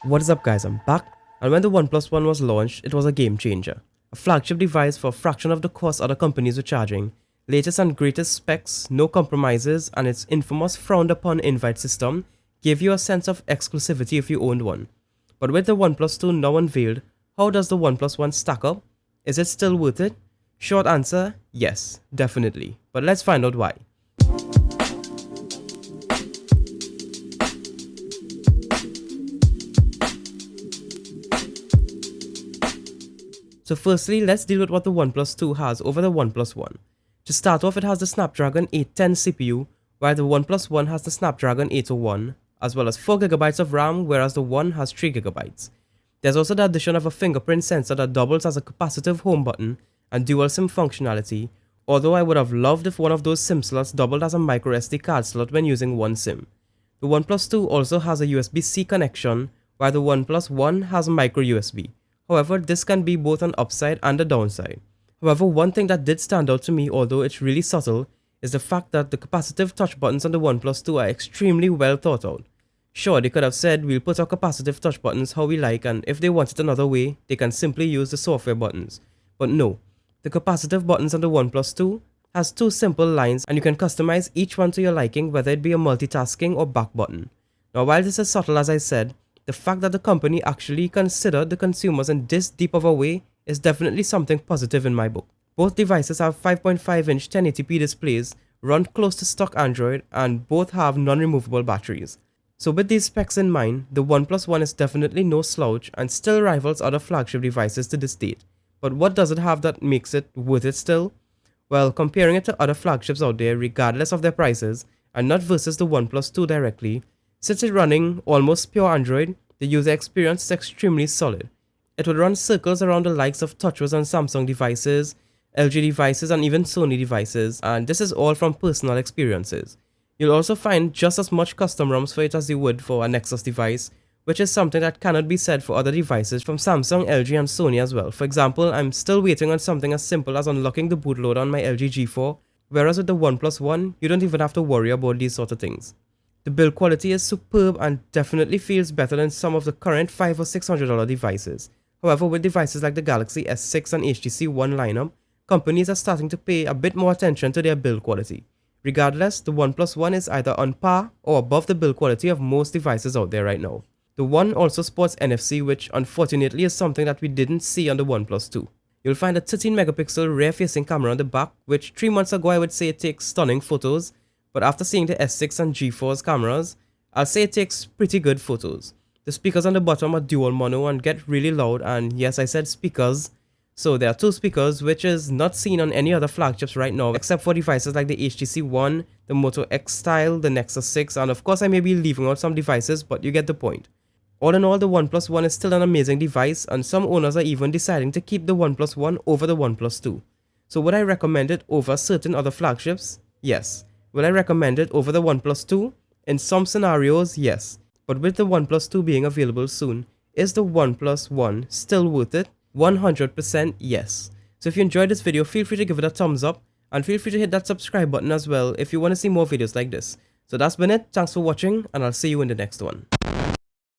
What is up guys, I'm back, and when the OnePlus One was launched, it was a game changer. A flagship device for a fraction of the cost other companies were charging, latest and greatest specs, no compromises, and its infamous frowned upon invite system gave you a sense of exclusivity if you owned one. But with the OnePlus 2 now unveiled, how does the OnePlus One stack up? Is it still worth it? Short answer, yes, definitely. But let's find out why. So firstly, let's deal with what the OnePlus 2 has over the OnePlus One. To start off, it has the Snapdragon 810 CPU, while the OnePlus One has the Snapdragon 801, as well as 4GB of RAM, whereas the One has 3GB. There's also the addition of a fingerprint sensor that doubles as a capacitive home button and dual SIM functionality, although I would have loved if one of those SIM slots doubled as a microSD card slot when using one SIM. The OnePlus 2 also has a USB-C connection, while the OnePlus One has a micro USB. However, this can be both an upside and a downside. However, one thing that did stand out to me, although it's really subtle, is the fact that the capacitive touch buttons on the OnePlus 2 are extremely well thought out. Sure, they could have said we'll put our capacitive touch buttons how we like, and if they want it another way, they can simply use the software buttons. But no, the capacitive buttons on the OnePlus 2 has two simple lines, and you can customize each one to your liking, whether it be a multitasking or back button. Now while this is subtle as I said, the fact that the company actually considered the consumers in this deep of a way is definitely something positive in my book. Both devices have 5.5-inch 1080p displays, run close to stock Android, and both have non-removable batteries. So with these specs in mind, the OnePlus One is definitely no slouch and still rivals other flagship devices to this date. But what does it have that makes it worth it still? Well, comparing it to other flagships out there regardless of their prices, and not versus the OnePlus 2 directly, since it's running almost pure Android, the user experience is extremely solid. It will run circles around the likes of TouchWiz on Samsung devices, LG devices, and even Sony devices, and this is all from personal experiences. You'll also find just as much custom ROMs for it as you would for a Nexus device, which is something that cannot be said for other devices from Samsung, LG, and Sony as well. For example, I'm still waiting on something as simple as unlocking the bootloader on my LG G4, whereas with the OnePlus One, you don't even have to worry about these sort of things. The build quality is superb and definitely feels better than some of the current $500 or $600 devices. However, with devices like the Galaxy S6 and HTC One lineup, companies are starting to pay a bit more attention to their build quality. Regardless, the OnePlus One is either on par or above the build quality of most devices out there right now. The One also sports NFC, which unfortunately is something that we didn't see on the OnePlus 2. You'll find a 13-megapixel rear-facing camera on the back, which 3 months ago I would say it takes stunning photos, but after seeing the S6 and G4's cameras, I'll say it takes pretty good photos. The speakers on the bottom are dual mono and get really loud, and yes, I said speakers. So there are two speakers, which is not seen on any other flagships right now except for devices like the HTC One, the Moto X Style, the Nexus 6, and of course I may be leaving out some devices, but you get the point. All in all, the OnePlus One is still an amazing device, and some owners are even deciding to keep the OnePlus One over the OnePlus 2. So would I recommend it over certain other flagships? Yes. Will I recommend it over the OnePlus 2? In some scenarios, yes. But with the OnePlus 2 being available soon, is the OnePlus One still worth it? 100% yes. So if you enjoyed this video, feel free to give it a thumbs up, and feel free to hit that subscribe button as well if you want to see more videos like this. So that's been it, thanks for watching, and I'll see you in the next one.